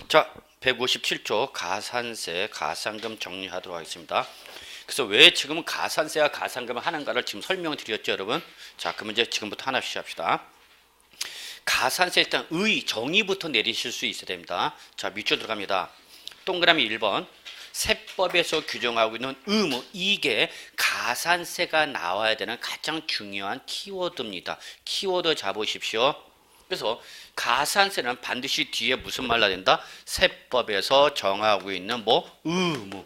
자, 157조 가산세, 가산금 정리하도록 하겠습니다. 그래서 왜 지금 가산세와 가산금을 하는가를 지금 설명드렸죠, 여러분? 자, 그러면 이제 지금부터 하나씩 합시다. 가산세 일단 정의부터 내리실 수 있어야 됩니다. 자, 밑줄 들어갑니다. 동그라미 1번. 세법에서 규정하고 있는 의무, 이게 가산세가 나와야 되는 가장 중요한 키워드입니다. 키워드 잡으십시오. 그래서 가산세는 반드시 뒤에 무슨 말 나야 된다? 세법에서 정하고 있는 의무를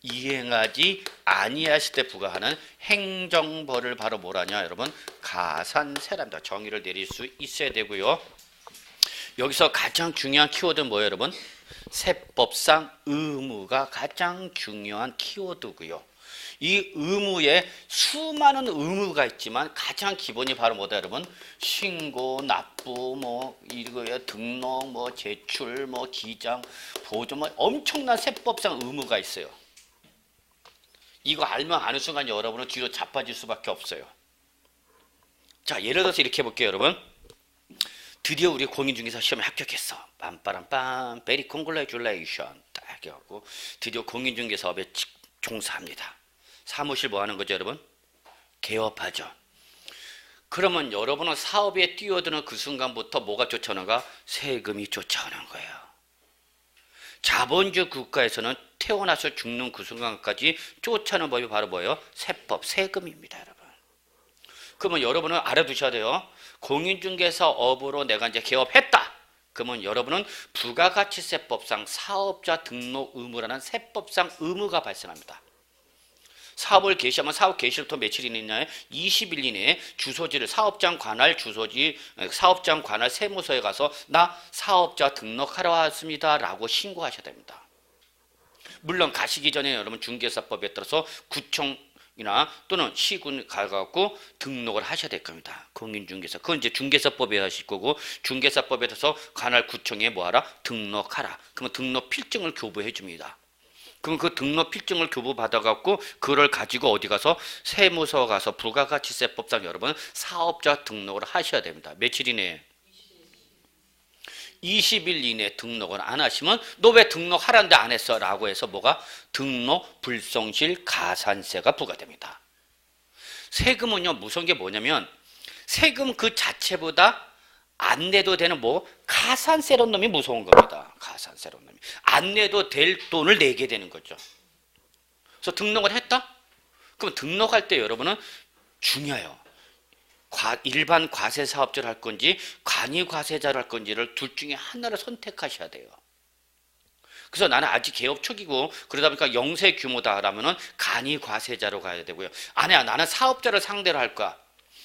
이행하지 아니하실 때 부과하는 행정벌을 바로 뭐라냐, 여러분? 가산세랍니다. 정의를 내릴 수 있어야 되고요. 여기서 가장 중요한 키워드는 뭐예요, 여러분? 세법상 의무가 가장 중요한 키워드고요. 이 의무에 수많은 의무가 있지만 가장 기본이 바로 뭐다, 여러분? 신고, 납부, 이거에 등록, 제출, 기장, 보조, 엄청난 세법상 의무가 있어요. 이거 알면 아는 순간 여러분은 뒤로 자빠질 수밖에 없어요. 자, 예를 들어서 이렇게 해볼게요, 여러분. 드디어 우리 공인중개사 시험에 합격했어. 빰빠람빰, 베리 콩글레줄레이션 딱 해갖고 드디어 공인중개사업에 종사합니다. 사무실 뭐 하는 거죠, 여러분? 개업하죠. 그러면 여러분은 사업에 뛰어드는 그 순간부터 뭐가 쫓아오는가? 세금이 쫓아오는 거예요. 자본주의 국가에서는 태어나서 죽는 그 순간까지 쫓아오는 법이 바로 뭐예요? 세법, 세금입니다, 여러분. 그러면 여러분은 알아두셔야 돼요. 공인중개사업으로 내가 이제 개업했다. 그러면 여러분은 부가가치세법상 사업자 등록 의무라는 세법상 의무가 발생합니다. 사업을 개시하면 사업 개시로부터 며칠 이내에 20일 이내에 주소지를 사업장 관할 주소지 사업장 관할 세무서에 가서 나 사업자 등록하러 왔습니다 라고 신고하셔야 됩니다. 물론 가시기 전에 여러분 중개사법에 따라서 구청이나 또는 시군 가갖고 등록을 하셔야 될 겁니다. 공인중개사. 그건 이제 중개사법에 하실 거고, 중개사법에 따라서 관할 구청에 뭐하라? 등록하라. 그러면 등록 필증을 교부해 줍니다. 그럼 그 등록 필증을 교부받아갖고 그걸 가지고 어디 가서 세무서 가서 부가가치세법상 여러분 사업자 등록을 하셔야 됩니다. 며칠 이내에? 20일 이내에 등록을 안 하시면 너 왜 등록하라는데 안 했어? 라고 해서 뭐가? 등록 불성실 가산세가 부과됩니다. 세금은요 무서운 게 뭐냐면 세금 그 자체보다 안 내도 되는 가산세라는 놈이 무서운 겁니다. 가산세라는 놈이. 안 내도 될 돈을 내게 되는 거죠. 그래서 등록을 했다? 그럼 등록할 때 여러분은 중요해요. 일반 과세사업자를 할 건지 간이과세자를 할 건지를 둘 중에 하나를 선택하셔야 돼요. 그래서 나는 아직 개업 초기고 그러다 보니까 영세 규모다라면은 간이과세자로 가야 되고요. 아니야, 나는 사업자를 상대로 할 거야.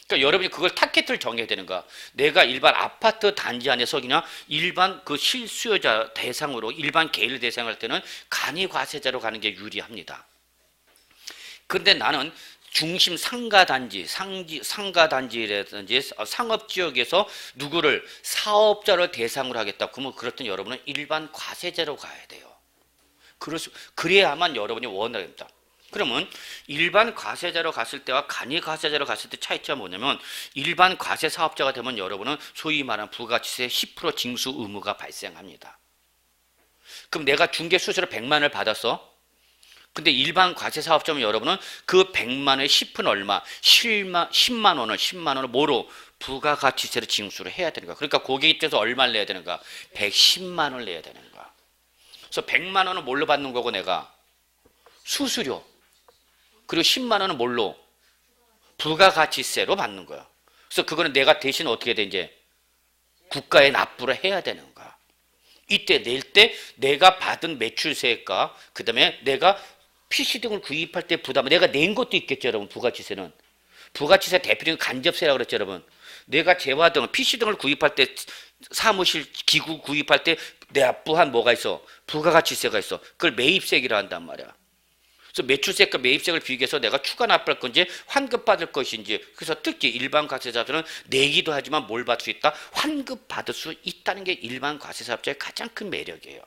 그러니까 여러분이 그걸 타겟을 정해야 되는 거야. 내가 일반 아파트 단지 안에서 그냥 일반 그 실수요자 대상으로 일반 개인을 대상할 때는 간이과세자로 가는 게 유리합니다. 그런데 나는 중심 상가단지, 상가단지라든지 상업지역에서 누구를 사업자를 대상으로 하겠다. 그러면 그렇다면 여러분은 일반 과세자로 가야 돼요. 그래야만 여러분이 원하게 됩니다. 그러면 일반 과세자로 갔을 때와 간이 과세자로 갔을 때 차이점이 뭐냐면 일반 과세 사업자가 되면 여러분은 소위 말하는 부가가치세 10% 징수 의무가 발생합니다. 그럼 내가 중개 수수료 100만 원을 받았어. 근데 일반 과세 사업자면 여러분은 그 100만 원의 10은 얼마? 10만 원을 뭐로? 부가가치세로 징수를 해야 되는 거야. 그러니까 고객 입장에서 얼마를 내야 되는가? 110만 원을 내야 되는 거야. 그래서 100만 원은 뭘로 받는 거고 내가? 수수료. 그리고 10만 원은 뭘로? 부가가치세로 받는 거야. 그래서 그거는 내가 대신 어떻게 돼? 이제 국가에 납부를 해야 되는 거야. 이때 낼 때 내가 받은 매출세가 그 다음에 내가 PC 등을 구입할 때 부담, 내가 낸 것도 있겠죠, 여러분. 부가치세는 부가치세 대표적인 간접세라고 그랬죠, 여러분. 내가 재화 등 PC 등을 구입할 때 사무실 기구 구입할 때 납부한 뭐가 있어? 부가가치세가 있어. 그걸 매입세기라 한단 말이야. 그래서 매출세과 매입세를 비교해서 내가 추가 납부할 건지 환급받을 것인지, 그래서 특히 일반 과세사업자는 내기도 하지만 뭘 받을 수 있다? 환급받을 수 있다는 게 일반 과세사업자의 가장 큰 매력이에요.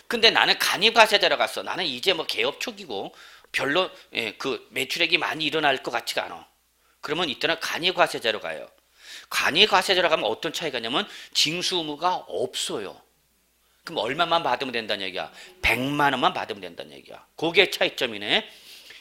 근데 나는 간이과세자로 갔어. 나는 이제 개업 초기고 별로 그 매출액이 많이 일어날 것 같지가 않아. 그러면 이때는 간이과세자로 가요. 간이 과세자로 가면 어떤 차이가 있냐면 징수 의무가 없어요. 그럼 얼마만 받으면 된다는 얘기야? 100만 원만 받으면 된다는 얘기야. 그게 차이점이네.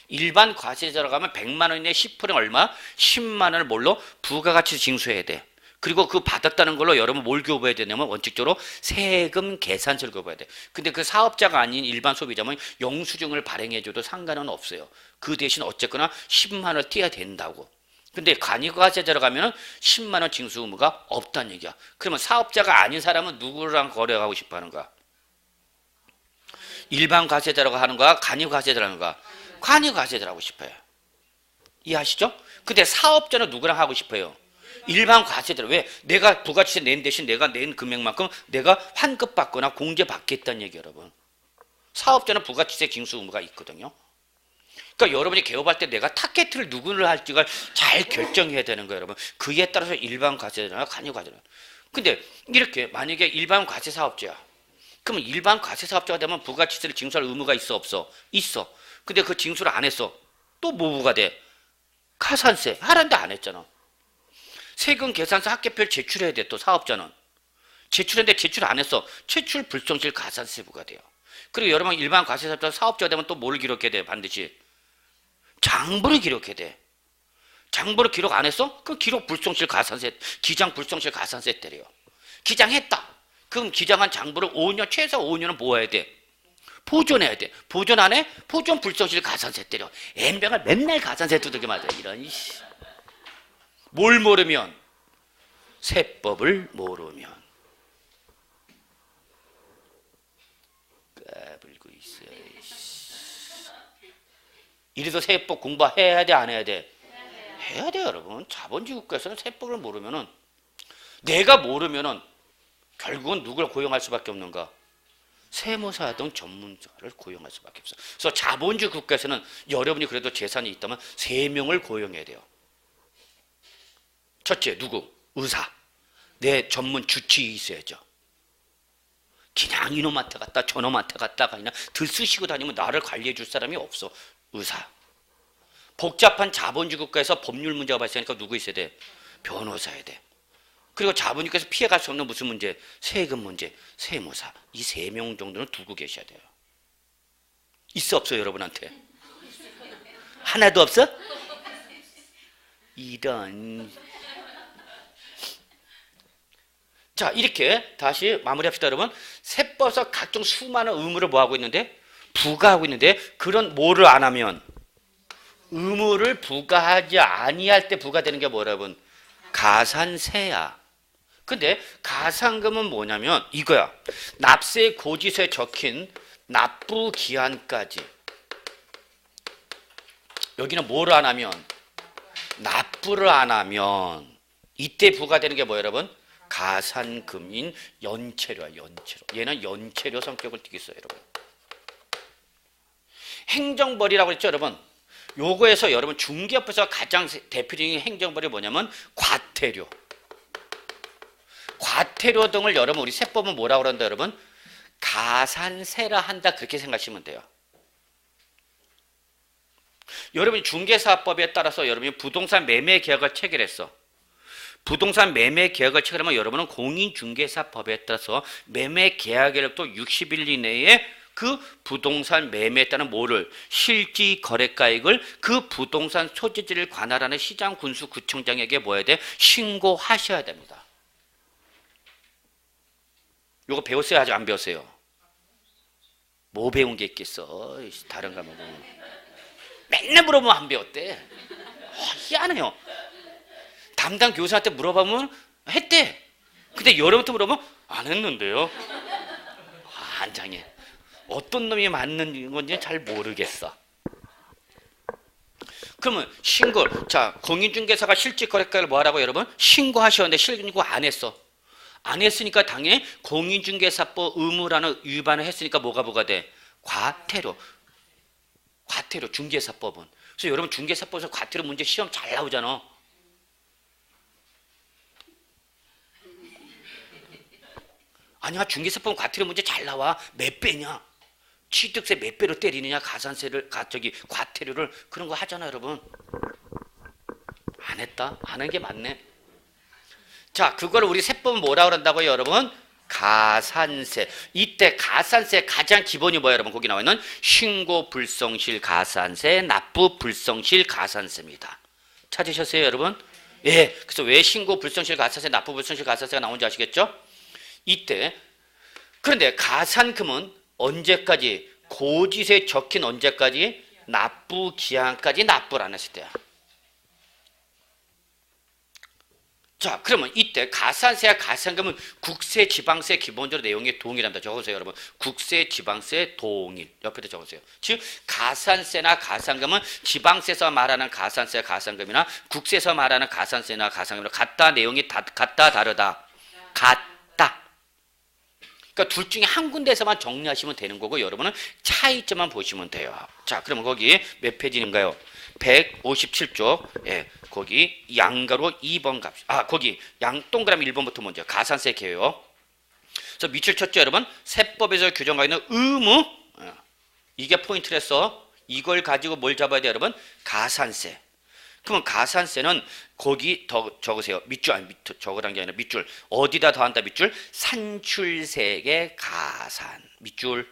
일반 과세자로 가면 100만 원 이내 10%는 얼마? 10만 원을 뭘로? 부가가치로 징수해야 돼. 그리고 그 받았다는 걸로 여러분 뭘 교부해야 되냐면 원칙적으로 세금 계산서를 교부해야 돼. 근데 그 사업자가 아닌 일반 소비자면 영수증을 발행해줘도 상관은 없어요. 그 대신 어쨌거나 10만 원을 떼야 된다고. 근데 간이과세자로 가면 10만 원 징수 의무가 없다는 얘기야. 그러면 사업자가 아닌 사람은 누구랑 거래하고 싶어 하는 거야? 일반 과세자라고 하는 거야? 간이과세자라는 거야? 간이과세자라고 싶어요. 이해하시죠? 근데 사업자는 누구랑 하고 싶어요? 일반 과세자로. 왜? 내가 부가치세 낸 대신 내가 낸 금액만큼 내가 환급받거나 공제받겠다는 얘기 여러분. 사업자는 부가치세 징수 의무가 있거든요. 그러니까 여러분이 개업할 때 내가 타겟을 누구를 할지가 잘 결정해야 되는 거예요, 여러분. 그에 따라서 일반 과세자나 간이 과세자. 근데 이렇게 만약에 일반 과세 사업자야. 그러면 일반 과세 사업자가 되면 부가치세를 징수할 의무가 있어, 없어? 있어. 근데 그 징수를 안 했어. 또 뭐가 돼? 가산세 하라는데 안 했잖아. 세금 계산서 합계표를 제출해야 돼. 또 사업자는 제출했는데 제출 안 했어. 제출 불성실 가산세 부과돼요. 그리고 여러분 일반 과세 사업자가 되면 또 뭘 기록해야 돼? 반드시 장부를 기록해야 돼. 장부를 기록 안 했어? 그럼 기록 불성실 가산세, 기장 불성실 가산세 때려요. 기장했다. 그럼 기장한 장부를 5년, 최소 5년은 모아야 돼. 보존해야 돼. 보존 안 해? 보존 불성실 가산세 때려. 엠병을 맨날 가산세 두들겨 맞아. 이런 뭘 모르면? 세법을 모르면. 까불고 있어. 이래서 세법 공부해야 돼, 안 해야 돼? 해야 돼, 여러분. 자본주의 국가에서는 세법을 모르면은, 내가 모르면은 결국은 누굴 고용할 수밖에 없는가? 세무사 등 전문가를 고용할 수밖에 없어. 그래서 자본주의 국가에서는 여러분이 그래도 재산이 있다면 3명을 고용해야 돼요. 첫째, 누구? 의사. 내 전문 주치의 있어야죠. 그냥 이놈한테 갔다 저놈한테 갔다가 그냥 들쑤시고 다니면 나를 관리해 줄 사람이 없어. 의사. 복잡한 자본주의 국가에서 법률 문제가 발생하니까 누구 있어야 돼? 변호사야 돼. 그리고 자본주의에서 피해갈 수 없는 무슨 문제? 세금 문제, 세무사. 이 3명 정도는 두고 계셔야 돼요. 있어, 없어, 여러분한테? 하나도 없어? 이런. 자, 이렇게 다시 마무리합시다, 여러분. 세법에서 각종 수많은 의무를 뭐하고 있는데? 부과하고 있는데, 그런 뭐를 안 하면? 의무를 부과하지 아니할 때 부과되는 게 뭐라, 여러분? 가산세야. 근데 가산금은 뭐냐면 이거야. 납세 고지서에 적힌 납부 기한까지. 여기는 뭐를 안 하면? 납부를 안 하면 이때 부과되는 게 뭐예요, 여러분? 가산금인 연체료야, 연체료. 얘는 연체료 성격을 띠고 있어요, 여러분. 행정벌이라고 했죠, 여러분. 요거에서 여러분 중개업에서 가장 대표적인 행정벌이 뭐냐면 과태료. 과태료 등을 여러분 우리 세법은 뭐라고 그런다, 여러분? 가산세라 한다, 그렇게 생각하시면 돼요. 여러분이 중개사업법에 따라서 여러분이 부동산 매매 계약을 체결했어. 부동산 매매 계약을 체결하면 여러분은 공인중개사법에 따라서 매매 계약일로부터 60일 이내에 그 부동산 매매에 따른 뭐를? 실지 거래가액을 그 부동산 소지지를 관할하는 시장 군수 구청장에게 뭐 해야 돼? 신고하셔야 됩니다. 요거 배웠어요? 아직 안 배웠어요? 뭐 배운 게 있겠어? 다른 과목은 맨날 물어보면 안 배웠대. 희한해요. 담당 교사한테 물어보면 했대. 근데 여러분한테 물어보면 안 했는데요. 안장해. 어떤 놈이 맞는 건지 잘 모르겠어. 그러면 신고. 자, 공인중개사가 실질거래가를 뭐하라고 여러분? 신고하셨는데 신고 안 했어. 안 했으니까 당연히 공인중개사법 의무라는 위반을 했으니까 뭐가 부과돼? 과태료. 과태료, 중개사법은. 그래서 여러분 중개사법에서 과태료 문제 시험 잘 나오잖아. 아니야, 중개사법은 과태료 문제 잘 나와. 몇 배냐? 취득세 몇 배로 때리느냐? 가산세를, 과태료를. 그런 거 하잖아, 여러분. 안 했다? 안 한 게 맞네. 자, 그걸 우리 세법은 뭐라 그런다고요, 여러분? 가산세. 이때 가산세 가장 기본이 뭐예요, 여러분? 거기 나와 있는 신고 불성실 가산세, 납부 불성실 가산세입니다. 찾으셨어요, 여러분? 예. 그래서 왜 신고 불성실 가산세, 납부 불성실 가산세가 나온지 아시겠죠? 이때 그런데 가산금은 언제까지? 고지서에 적힌 언제까지? 납부 기한까지 납부를 안 했을 때야. 자, 그러면 이때 가산세와 가산금은 국세, 지방세 기본적으로 내용이 동일합니다. 적으세요, 여러분. 국세, 지방세 동일. 옆에다 적으세요. 즉 가산세나 가산금은 지방세에서 말하는 가산세, 가산금이나 국세에서 말하는 가산세나 가산금이나 같다. 내용이 같다, 다르다. 같다. 그러니까 둘 중에 한 군데에서만 정리하시면 되는 거고 여러분은 차이점만 보시면 돼요. 자, 그러면 거기 몇 페이지인가요? 157쪽. 예, 거기 양가로 2번 값. 아, 거기 동그라미 1번부터 먼저 가산세 개요. 그래서 밑줄 쳤죠, 여러분? 세법에서 규정하고 있는 의무. 이게 포인트랬어. 이걸 가지고 뭘 잡아야 돼, 여러분? 가산세. 그러면 가산세는 거기 더 적으세요. 밑줄 아니 밑 적으란 게 아니라 밑줄. 어디다 더한다 밑줄? 산출세계 가산. 밑줄.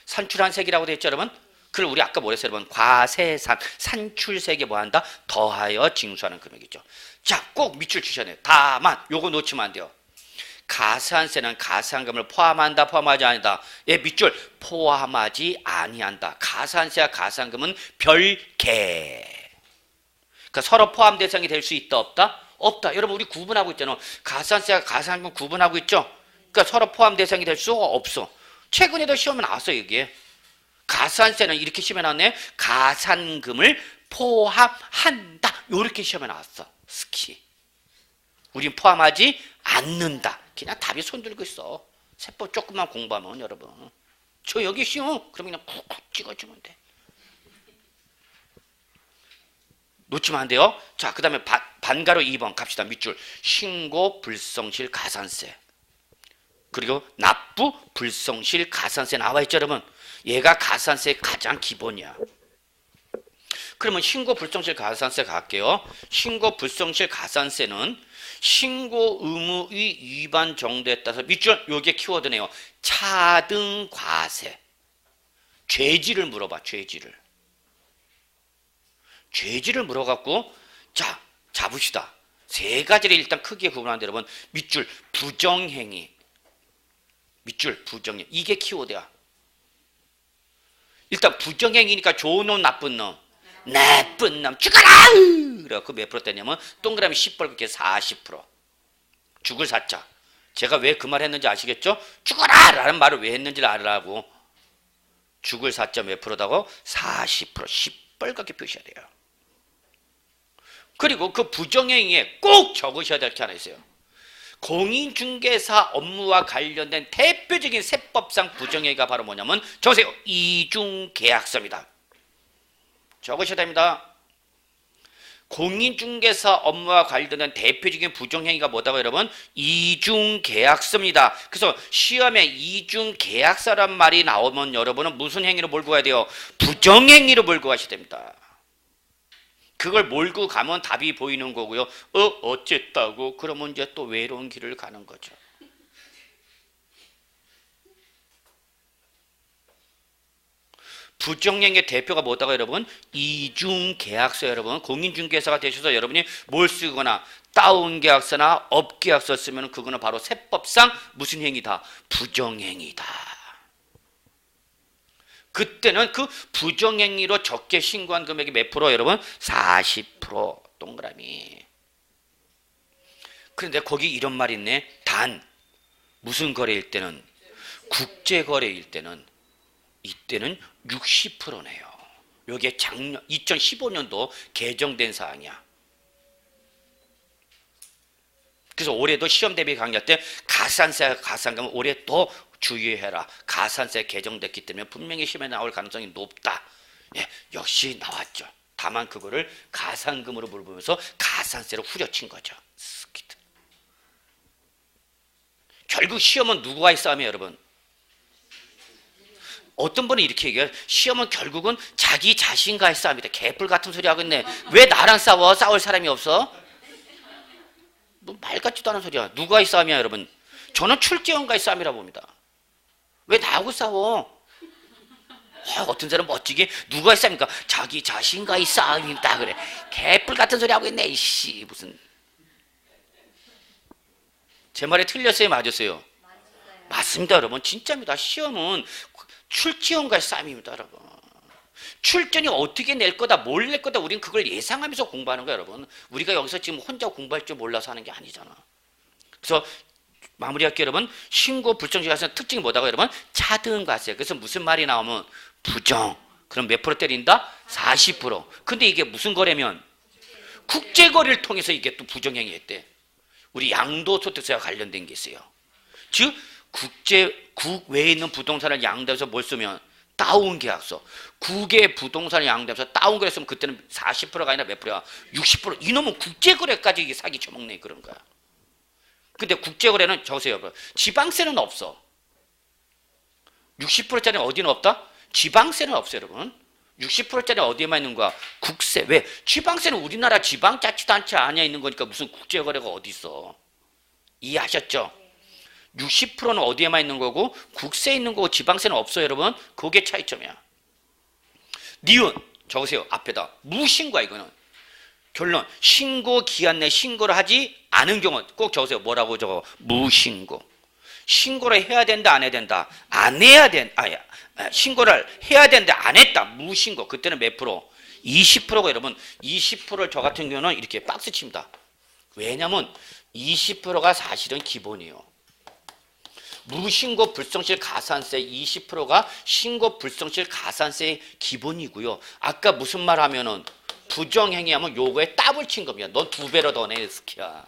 산출한 세계라고 되어 있죠, 여러분? 그걸 우리 아까 뭐랬어요, 여러분? 과세산. 산출세계 뭐한다? 더하여 징수하는 금액이죠. 자, 꼭 밑줄 주셔야 돼요. 다만 요거 놓치면 안 돼요. 가산세는 가산금을 포함한다, 포함하지 않는다. 예, 밑줄 포함하지 아니한다. 가산세와 가산금은 별개. 그러니까 서로 포함 대상이 될 수 있다, 없다? 없다. 여러분 우리 구분하고 있잖아. 가산세와 가산금 구분하고 있죠. 그러니까 서로 포함 대상이 될 수가 없어. 최근에도 시험에 나왔어 여기에. 가산세는 이렇게 시험에 나왔네. 가산금을 포함한다. 이렇게 시험에 나왔어. 스키. 우린 포함하지 않는다. 그냥 답이 손 들고 있어. 세법 조금만 공부하면 여러분. 저 여기 쉬워. 그럼 그냥 쿡쿡 찍어주면 돼. 놓치면 안 돼요. 자, 그 다음에 반가로 2번 갑시다. 밑줄. 신고 불성실 가산세. 그리고 납부 불성실 가산세 나와 있죠, 여러분. 얘가 가산세의 가장 기본이야. 그러면 신고 불성실 가산세 갈게요. 신고 불성실 가산세는 신고 의무의 위반 정도에 따라서 밑줄 요게 키워드네요. 차등 과세. 죄질을 물어봐. 죄질을 물어갖고 자 잡읍시다. 세 가지를 일단 크게 구분하는데 여러분 밑줄 부정행위. 밑줄 부정행위. 이게 키워드야. 일단 부정행위니까 좋은 놈 나쁜 놈. 나쁜 놈 죽어라! 그래갖고 몇 프로 때냐면 동그라미 10벌겋게 40%. 죽을 사자. 제가 왜 그 말 했는지 아시겠죠? 죽어라! 라는 말을 왜 했는지를 알으라고. 죽을 사자 몇 프로다고? 40%. 10벌겋게 표시해야 돼요. 그리고 그 부정행위에 꼭 적으셔야 될 게 하나 있어요. 공인중개사 업무와 관련된 대표적인 세법상 부정행위가 바로 뭐냐면 적으세요. 이중계약서입니다. 적으셔야 됩니다. 공인중개사 업무와 관련된 대표적인 부정행위가 뭐다고 여러분? 이중계약서입니다. 그래서 시험에 이중계약서란 말이 나오면 여러분은 무슨 행위로 몰고 가야 돼요? 부정행위로 몰고 가셔야 됩니다. 그걸 몰고 가면 답이 보이는 거고요. 어쨌다고? 그러면 이제 또 외로운 길을 가는 거죠. 부정행위의 대표가 뭐다고 여러분? 이중계약서. 여러분 공인중개사가 되셔서 여러분이 뭘 쓰거나 다운계약서나 업계약서 쓰면 그거는 바로 세법상 무슨 행위다? 부정행위다. 그때는 그 부정행위로 적게 신고한 금액이 몇 프로 여러분? 40% 동그라미. 그런데 거기 이런 말이 있네. 단 무슨 거래일 때는? 국제거래일 때는 이때는 60%네요. 이게 작년 2015년도 개정된 사항이야. 그래서 올해도 시험 대비 강좌 때 가산세, 가산금은 올해 더 주의해라. 가산세 개정됐기 때문에 분명히 시험에 나올 가능성이 높다. 예, 역시 나왔죠. 다만 그거를 가산금으로 물으면서 가산세로 후려친 거죠. 스키트. 결국 시험은 누구와의 싸움이에요, 여러분? 어떤 분이 이렇게 얘기해요. 시험은 결국은 자기 자신과의 싸움이다. 개뿔 같은 소리 하고 있네. 왜 나랑 싸워? 싸울 사람이 없어? 뭐 말 같지도 않은 소리야. 누가의 싸움이야, 여러분? 저는 출제원과의 싸움이라고 봅니다. 왜 나하고 싸워? 어떤 사람 멋지게 누가의 싸움입니까? 자기 자신과의 싸움이다 그래. 개뿔 같은 소리 하고 있네. 이씨 무슨. 제 말에 틀렸어요, 맞았어요? 맞습니다, 여러분. 진짜입니다. 시험은 출제원과의 싸움입니다, 여러분. 출전이 어떻게 낼 거다, 뭘 낼 거다, 우리는 그걸 예상하면서 공부하는 거야, 여러분. 우리가 여기서 지금 혼자 공부할 줄 몰라서 하는 게 아니잖아. 그래서 마무리할게요, 여러분. 신고 불정시 가세는 특징이 뭐다고, 여러분? 차등 가세. 그래서 무슨 말이 나오면 부정. 그럼 몇 프로 때린다? 40%. 근데 이게 무슨 거래면? 국제거래를 통해서 이게 또 부정행위 했대. 우리 양도소득세와 관련된 게 있어요. 즉 국 외에 있는 부동산을 양도해서 뭘 쓰면 다운 계약서. 국의 부동산을 양도해서 다운 거래 쓰면 그때는 40%가 아니라 몇 프로야? 60%. 이놈은 국제거래까지 이게 사기 쳐먹네 그런 거야. 근데 국제거래는 적으세요. 지방세는 없어. 60%짜리 어디는 없다? 지방세는 없어요, 여러분. 60%짜리 어디에만 있는 거야? 국세. 왜? 지방세는 우리나라 지방자치단체 안에 있는 거니까 무슨 국제거래가 어디 있어? 이해하셨죠? 60%는 어디에만 있는 거고 국세에 있는 거고 지방세는 없어요, 여러분. 그게 차이점이야. 니은 적으세요. 앞에다. 무신고야 이거는. 결론. 신고 기한 내 신고를 하지 않은 경우 꼭 적으세요. 뭐라고 적어? 무신고. 신고를 해야 된다, 안 해야 된다? 안 해야 된다. 신고를 해야 되는데 안 했다. 무신고. 그때는 몇 프로? 20%가 여러분. 20%를 저 같은 경우는 이렇게 박스 칩니다. 왜냐면 20%가 사실은 기본이에요. 무신고 불성실 가산세 20%가 신고 불성실 가산세의 기본이고요. 아까 무슨 말 하면은 부정행위하면 요거에 따블 친 겁니다. 넌 2배로 더 내, 스키야.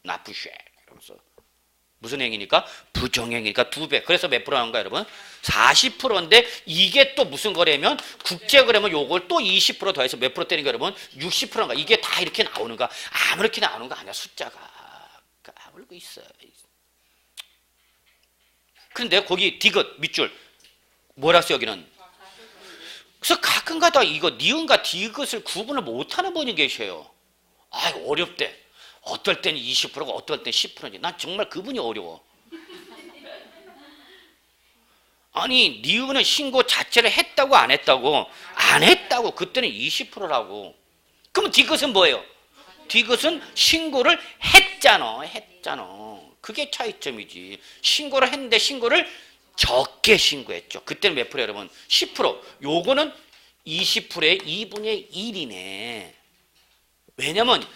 나쁘쉐. 그러면서 무슨 행위니까? 부정행위니까 2배. 그래서 몇 프로 하는가, 여러분? 40%인데 이게 또 무슨 거래면? 국제거래면 요걸 또 20% 더해서 몇 프로 때리는 거, 여러분? 60%인가? 이게 다 이렇게 나오는가? 아무렇게 나오는 거 아니야, 숫자가. 까불고 있어. 그런데 거기 디귿 밑줄 뭐라 써 여기는? 그래서 가끔가다 이거 니은과 디귿을 구분을 못하는 분이 계셔요. 아 어렵대. 어떨 때는 20%가 어떨 때는 10%인지 난 정말 그분이 어려워. 아니 니은은 신고 자체를 했다고 안 했다고? 안 했다고. 그때는 20%라고. 그럼 디귿은 뭐예요? 디귿은 신고를 했잖아. 그게 차이점이지. 신고를 했는데 신고를 적게 신고했죠. 그때는 몇 프로 여러분? 10%. 요거는 20%의 2분의 1이네. 왜냐면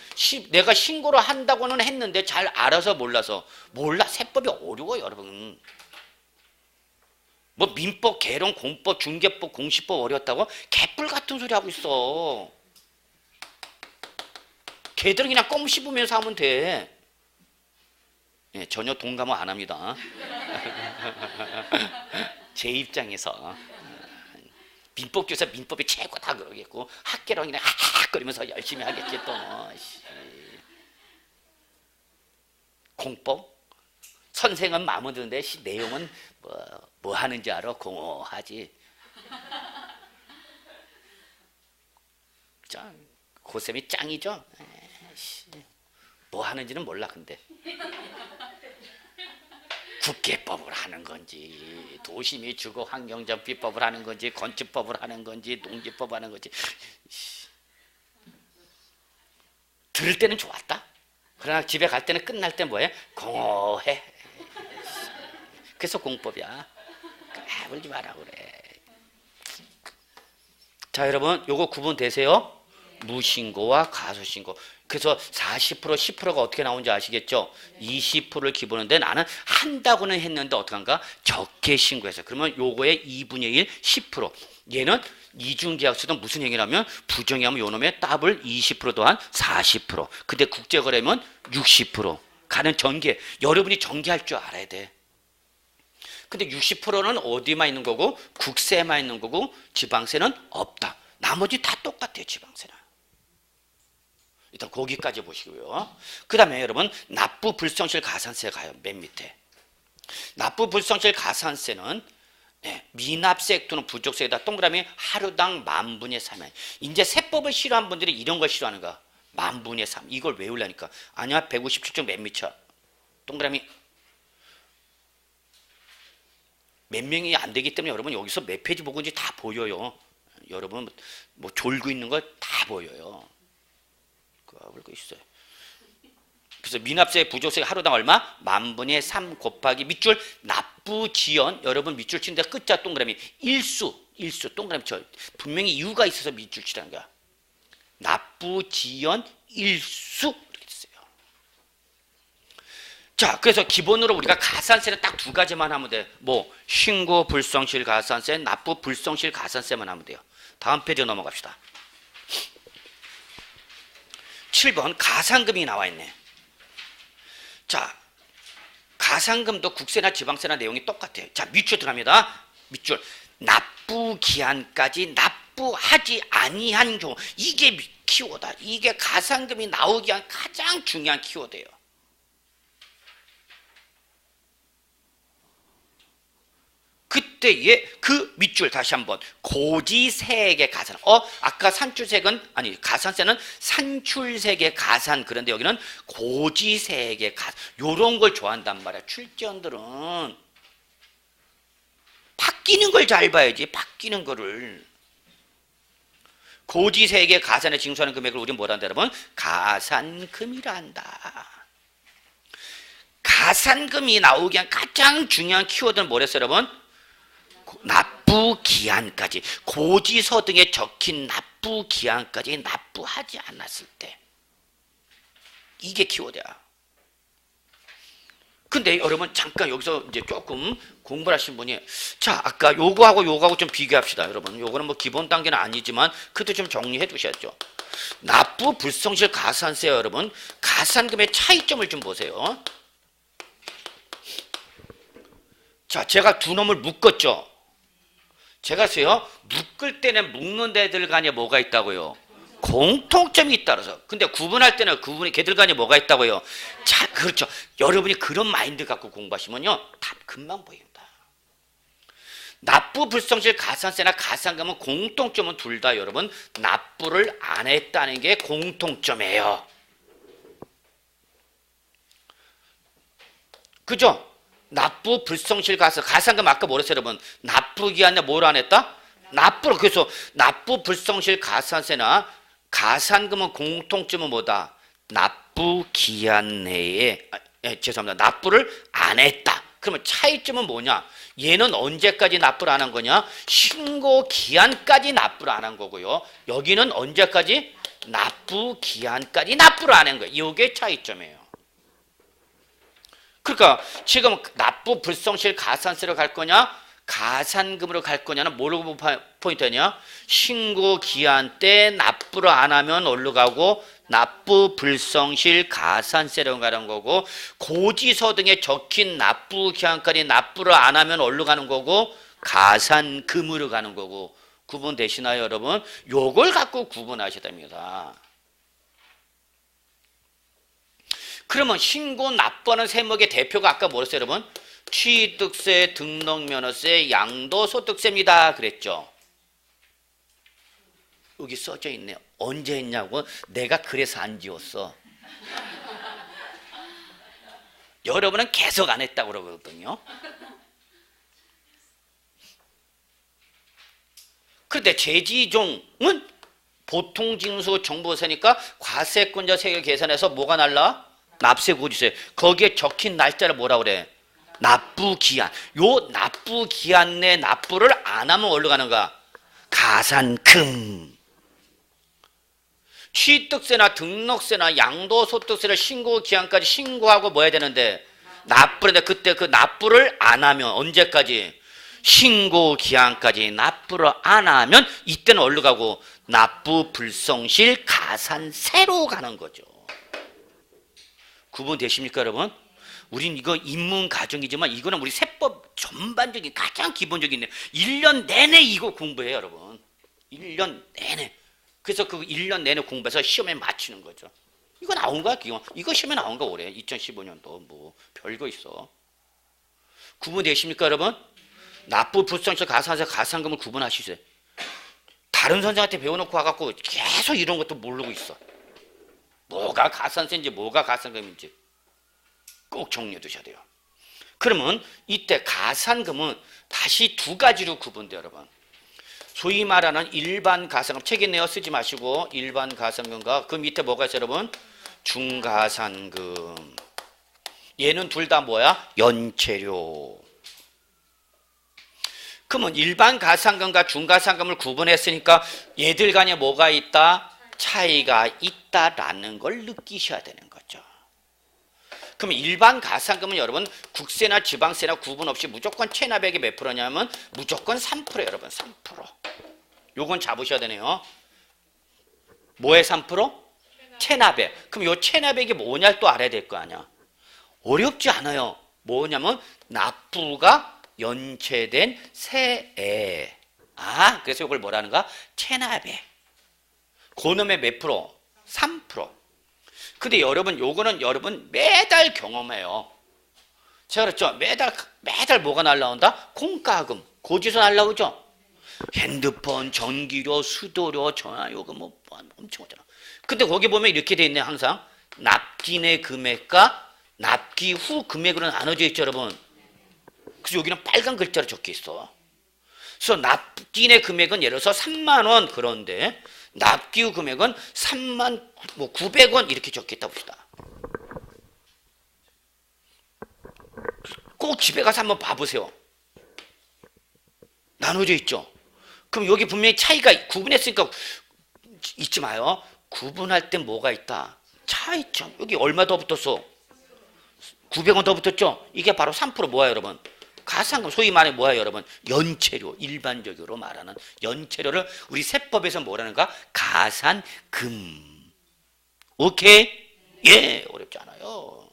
내가 신고를 한다고는 했는데 잘 알아서 몰라서. 몰라. 세법이 어려워요, 여러분. 뭐 민법, 개론, 공법, 중개법, 공시법 어렵다고? 개뿔 같은 소리 하고 있어. 걔들은 그냥 껌 씹으면서 하면 돼. 예, 전혀 동감은 안 합니다. 제 입장에서 민법 교사 민법이 최고다 그러겠고 학개론이나 하악거리면서 열심히 하겠지 또. 공법? 선생은 마음에 드는데 내용은 뭐 하는지 알아? 공허하지. 고쌤이 짱이죠? 뭐 하는지는 몰라 근데. 국계법을 하는 건지 도시미 주거 환경정비법을 하는 건지 건축법을 하는 건지 농지법 하는 건지 들을 때는 좋았다. 그러나 집에 갈 때는 끝날 때 뭐해? 공허해. 그래서 공법이야. 까불지 마라 그래. 자 여러분 요거 구분되세요? 무신고와 가소신고. 그래서 40% 10%가 어떻게 나오는지 아시겠죠? 20%를 기본인데 나는 한다고는 했는데 어떡한가? 적게 신고해서. 그러면 요거의 2분의 1 10%. 얘는 이중계약서는 무슨 행위라면 부정행위하면 요놈의 더블 20% 또한 40%. 근데 국제거래면 60%. 가는 전개. 여러분이 전개할 줄 알아야 돼. 근데 60%는 어디만 있는 거고 국세만 있는 거고 지방세는 없다. 나머지 다 똑같아요. 지방세는. 일단 거기까지 보시고요. 그 다음에 여러분 납부 불성실 가산세 가요. 맨 밑에. 납부 불성실 가산세는 미납세 액도는 부족세에다 동그라미 하루당 10,000분의 3. 이제 세법을 싫어하는 분들이 이런 걸 싫어하는 거야. 만분의 3. 이걸 외우려니까. 아니야, 157점 몇 미쳐? 동그라미. 몇 명이 안 되기 때문에 여러분 여기서 몇 페이지 보고 이제 다 보여요. 여러분 뭐 졸고 있는 거 다 보여요. 그거 있어요. 그래서 미납세 부조세 하루당 얼마? 만분의 3 곱하기 밑줄 납부지연. 여러분 밑줄 치는데 끝자 동그라미 일수 동그라미 쳐. 분명히 이유가 있어서 밑줄 치라는 거야. 납부지연 일수 이렇게 됐어요. 자, 그래서 기본으로 우리가 가산세는 딱 두 가지만 하면 돼. 뭐 신고 불성실 가산세, 납부 불성실 가산세만 하면 돼요. 다음 페이지 넘어갑시다. 7번 가산금이 나와 있네. 자, 가산금도 국세나 지방세나 내용이 똑같아요. 자, 밑줄 들어갑니다. 밑줄. 납부 기한까지 납부하지 아니한 경우. 이게 키워드다. 이게 가산금이 나오기 위한 가장 중요한 키워드예요. 그때에 그 밑줄 다시 한번 고지세액의 가산. 아까 산출세액은 아니 가산세는 산출세액의 가산. 그런데 여기는 고지세액의 가산. 요런 걸 좋아한단 말이야. 출제원들은 바뀌는 걸 잘 봐야지. 바뀌는 거를. 고지세액의 가산에 징수하는 금액을 우리는 뭐라 한다 여러분? 가산금이라 한다. 가산금이 나오기 위한 가장 중요한 키워드는 뭐랬어요 여러분? 납부 기한까지. 고지서 등에 적힌 납부 기한까지 납부하지 않았을 때. 이게 키워드야. 근데 여러분 잠깐 여기서 이제 조금 공부를 하신 분이 자 아까 요거하고 좀 비교합시다. 여러분 요거는 뭐 기본 단계는 아니지만 그것도 좀 정리해 두셔야죠. 납부 불성실 가산세 여러분 가산금의 차이점을 좀 보세요. 자 제가 두 놈을 묶었죠. 제가 써요. 묶을 때는 묶는 데들 간에 뭐가 있다고요? 공통점이 있다라서. 근데 구분할 때는 걔들 간에 뭐가 있다고요? 자, 그렇죠. 여러분이 그런 마인드 갖고 공부하시면요. 답 금방 보인다. 납부 불성실 가산세나 가산금은 공통점은 둘 다 여러분 납부를 안 했다는 게 공통점이에요. 그죠? 납부 불성실 가산금 아까 뭐랬어요 여러분? 납부 기한에 뭘 안 했다? 납부를. 그래서 납부 불성실 가산세나 가산금은 공통점은 뭐다? 납부 기한 내에 죄송합니다. 납부를 안 했다. 그러면 차이점은 뭐냐? 얘는 언제까지 납부를 안 한 거냐? 신고 기한까지 납부를 안 한 거고요. 여기는 언제까지? 납부 기한까지 납부를 안 한 거예요. 이게 차이점이에요. 그러니까 지금 납부 불성실 가산세로 갈 거냐 가산금으로 갈 거냐는 뭐로 포인트냐? 신고 기한 때 납부를 안 하면 어디로 가고 납부 불성실 가산세로 가는 거고 고지서 등에 적힌 납부 기한까지 납부를 안 하면 어디로 가는 거고 가산금으로 가는 거고. 구분되시나요 여러분? 요걸 갖고 구분하셔야 됩니다. 그러면 신고 납부하는 세목의 대표가 아까 뭐랬어요 여러분? 취득세, 등록면허세, 양도소득세입니다 그랬죠. 여기 써져 있네요. 언제 했냐고? 내가 그래서 안 지웠어. 여러분은 계속 안 했다고 그러거든요. 그런데 재지종은 보통징수 정보세니까 과세권자 세액 계산해서 뭐가 날라? 납세고지세. 거기에 적힌 날짜를 뭐라 그래? 납부기한. 요 납부기한 내 납부를 안 하면 어디로 가는가? 가산금. 취득세나 등록세나 양도소득세를 신고기한까지 신고하고 뭐 해야 되는데? 납부인데 그때 그 납부를 안 하면 언제까지? 신고기한까지 납부를 안 하면 이때는 어디로 가고? 납부 불성실 가산세로 가는 거죠. 구분되십니까 여러분? 우린 이거 인문 가정이지만 이거는 우리 세법 전반적인 가장 기본적인 1년 내내 이거 공부해요 여러분. 1년 내내. 그래서 그 1년 내내 공부해서 시험에 맞추는 거죠. 이거 나온 거야 기왕. 이거 시험에 나온 거 올해 2015년도 뭐 별거 있어. 구분되십니까 여러분? 납부 불성실 가산세 가산금을 구분하시세요. 다른 선생한테 배워놓고 와갖고 계속 이런 것도 모르고 있어. 뭐가 가산세인지 뭐가 가산금인지 꼭 정리해 두셔야 돼요. 그러면 이때 가산금은 다시 두 가지로 구분돼요, 여러분. 소위 말하는 일반 가산금, 책에 내어 쓰지 마시고 일반 가산금과 그 밑에 뭐가 있어요, 여러분? 중가산금. 얘는 둘 다 뭐야? 연체료. 그러면 일반 가산금과 중가산금을 구분했으니까 얘들 간에 뭐가 있다? 차이가 있다라는 걸 느끼셔야 되는 거죠. 그럼 일반 가산금은 여러분 국세나 지방세나 구분 없이 무조건 체납액이 몇 프로냐면 무조건 3%예요, 여러분. 3%. 요건 잡으셔야 되네요. 뭐의 3%? 체납액. 그럼 요 체납액이 뭐냐를 또 알아야 될 거 아니야. 어렵지 않아요. 뭐냐면 납부가 연체된 세액. 그래서 이걸 뭐라는가? 체납액. 그놈의 몇 프로? 3%. 근데 여러분 요거는 여러분 매달 경험해요. 제가 그랬죠. 매달 뭐가 날라온다? 공과금. 고지서 날라오죠. 핸드폰, 전기료, 수도료, 전화요금 뭐 엄청 오잖아. 근데 거기 보면 이렇게 돼 있네. 항상 납기내 금액과 납기 후 금액으로 나눠져 있죠, 여러분. 그래서 여기는 빨간 글자로 적혀 있어. 그래서 납기내 금액은 예를 들어서 3만 원. 그런데 납기 후 금액은 3만 900원 이렇게 적혀 있다 봅시다. 꼭 집에 가서 한번 봐보세요. 나눠져 있죠. 그럼 여기 분명히 차이가 구분했으니까 잊지 마요. 구분할 때 뭐가 있다? 차이점. 여기 얼마 더 붙었어? 900원 더 붙었죠? 이게 바로 3% 뭐야, 여러분? 가산금, 소위 말해 뭐야, 여러분? 연체료. 일반적으로 말하는 연체료를 우리 세법에서 뭐라는가? 가산금. 오케이? 예, 어렵지 않아요.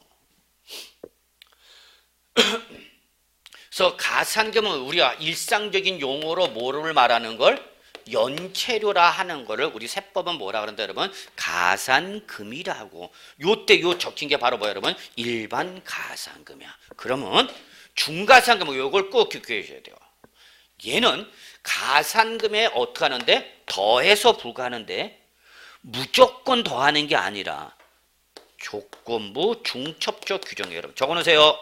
그래서 가산금은 우리가 일상적인 용어로 뭐를 말하는 걸? 연체료라 하는 거를 우리 세법은 뭐라 그런다, 여러분? 가산금이라고. 요때 요 적힌 게 바로 뭐야, 여러분? 일반 가산금이야. 그러면 중가산금은 요걸 꼭 기억해 주셔야 돼요. 얘는 가산금에 어떻게 하는데? 더해서 부과하는데 무조건 더하는 게 아니라 조건부 중첩적 규정이에요. 여러분 적어놓으세요.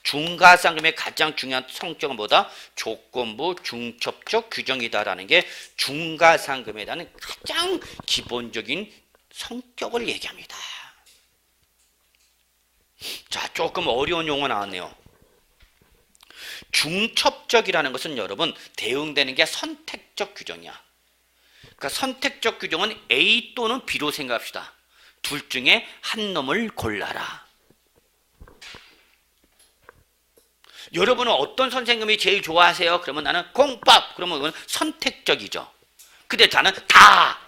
중가산금의 가장 중요한 성격은 뭐다? 조건부 중첩적 규정이다라는 게 중가산금에 대한 가장 기본적인 성격을 얘기합니다. 자, 조금 어려운 용어 나왔네요. 중첩적이라는 것은 여러분 대응되는 게 선택적 규정이야. 그러니까 선택적 규정은 A 또는 B로 생각합시다. 둘 중에 한 놈을 골라라. 여러분은 어떤 선생님이 제일 좋아하세요? 그러면 나는 공법. 그러면 그건 선택적이죠. 근데 나는 다.